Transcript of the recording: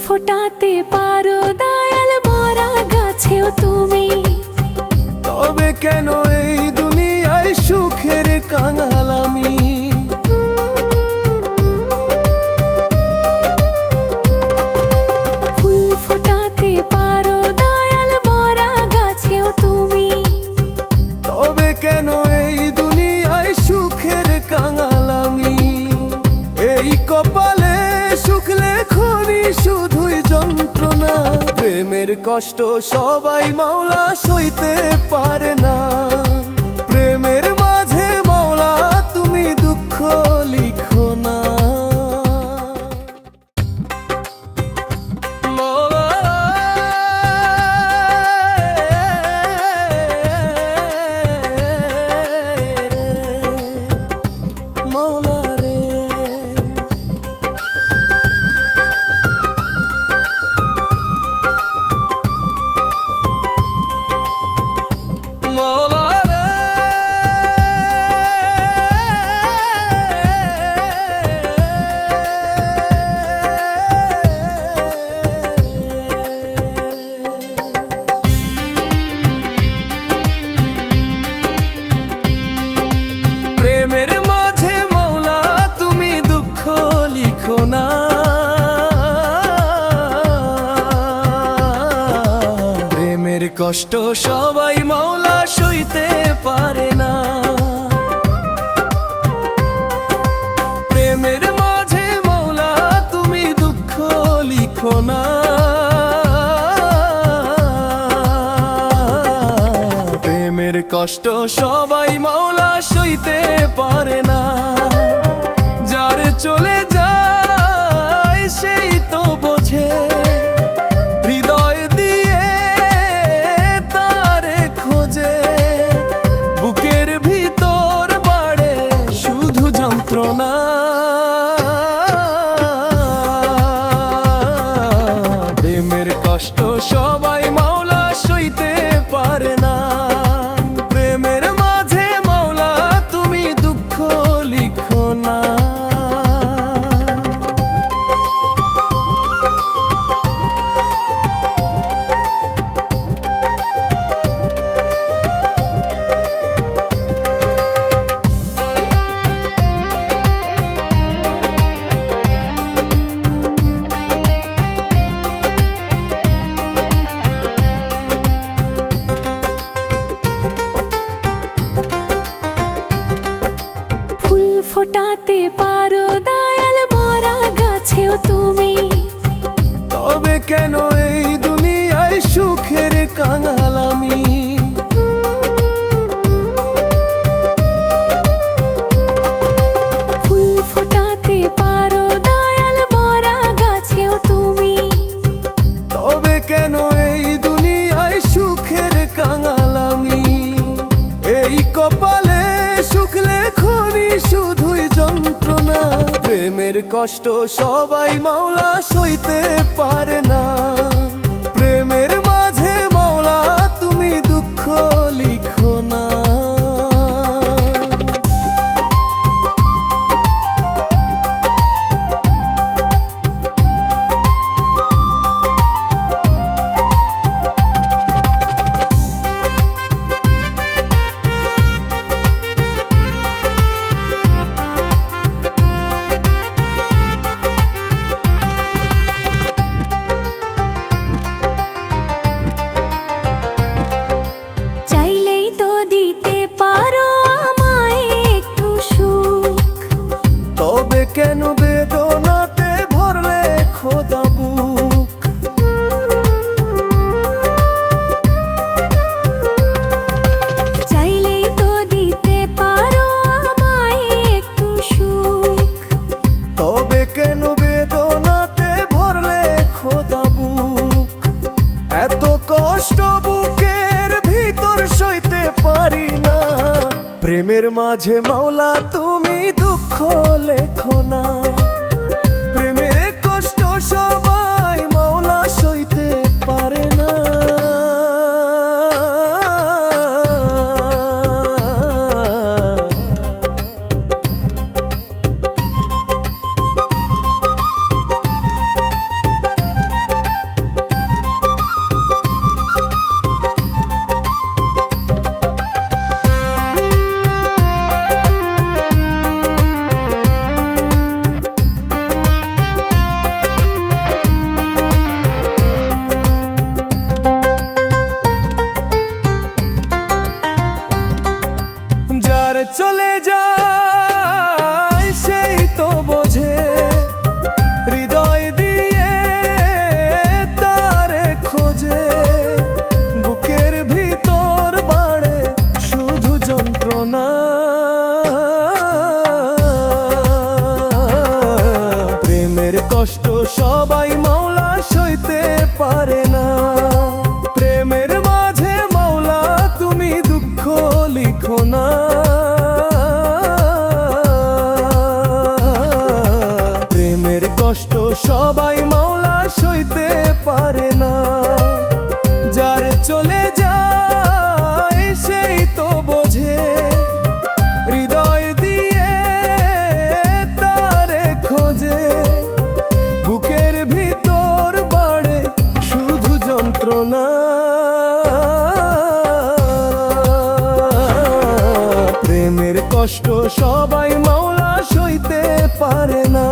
ফোটাতে পারো দয়াল মরা গাছেও তুমি। তবে কেন এই দুনিয়ায় সুখের কাঙাল আমি? ফুল ফোটাতে পারো দয়াল মরা গাছেও তুমি। তবে কেন এই দুনিয়ায় সুখের কাঙাল আমি? এই কপালে সুখ লেখনি শুধুই যন্ত্রণা। প্রেমের কষ্ট সবাই মাওলা সইতে পারে না। প্রেমের মাঝে মাওলা তুমি দুঃখ লিখো না। মাওলা রে, মাওলা রে, প্রেমের মাঝে মাওলা তুমি দুঃখ লিখো না। প্রেমের কষ্ট সবাই মাওলা সইতে পারে না। প্রেমের মাঝে মাওলা তুমি দুঃখ লিখো না। প্রেমের কষ্ট সবাই মাওলা সইতে পারে না। যার চলে যায় সেই তো বোঝে, হৃদয় দিয়ে তারে খোঁজে। বুকের ভিতর বাড়ে শুধু যন্ত্রণা। প্রেমের কষ্ট সবাই মাওলা সইতে পারে না। প্রেমের মাঝে মাওলা তুমি দুঃখ লিখো না। ফুল ফোটাতে পারো দয়াল মরা গাছেও তুমি। তবে কেন এই দুনিয়ায় সুখের কাঙাল আমি? ফুল ফোটাতে পারো দয়াল মরা গাছেও তুমি। তবে কেন এই দুনিয়ায় সুখের কাঙাল আমি? এই কপালে সুখ লেখনি শুধুই যন্ত্রণা। প্রেমের কষ্ট সবাই মাওলা সইতে পারে না। প্রেমের মাঝে মাওলা তুমি দুঃখ লিখো না। চাইলেই তো দিতে পারো আমায় একটু সুখ। তবে কেন বেদনাতে ভরলে খোদা বুক? চাইলেই তো দিতে পারো আমায় একটু সুখ। তবে কেন বেদনাতে ভরলে খোদা বুক? এত কষ্ট বুকের ভিতর সইতে পারি না। প্রেমের মাঝে মাওলা তুমি দুঃখ লেখো না। প্রেমের কষ্ট সবাই মাওলা সইতে পারে না। সইতে পারে না। প্রেমের মাঝে মাওলা তুমি দুঃখ লিখো না। প্রেমের কষ্ট সবাই মাওলা সইতে পারে না। যার চলে যায় সেই তো বোঝে, হৃদয় দিয়ে তারে খোঁজে। বুকের ভিতর বাড়ে শুধু যন্ত্রণা। প্রেমের কষ্ট সবাই মাওলা সইতে পারে না।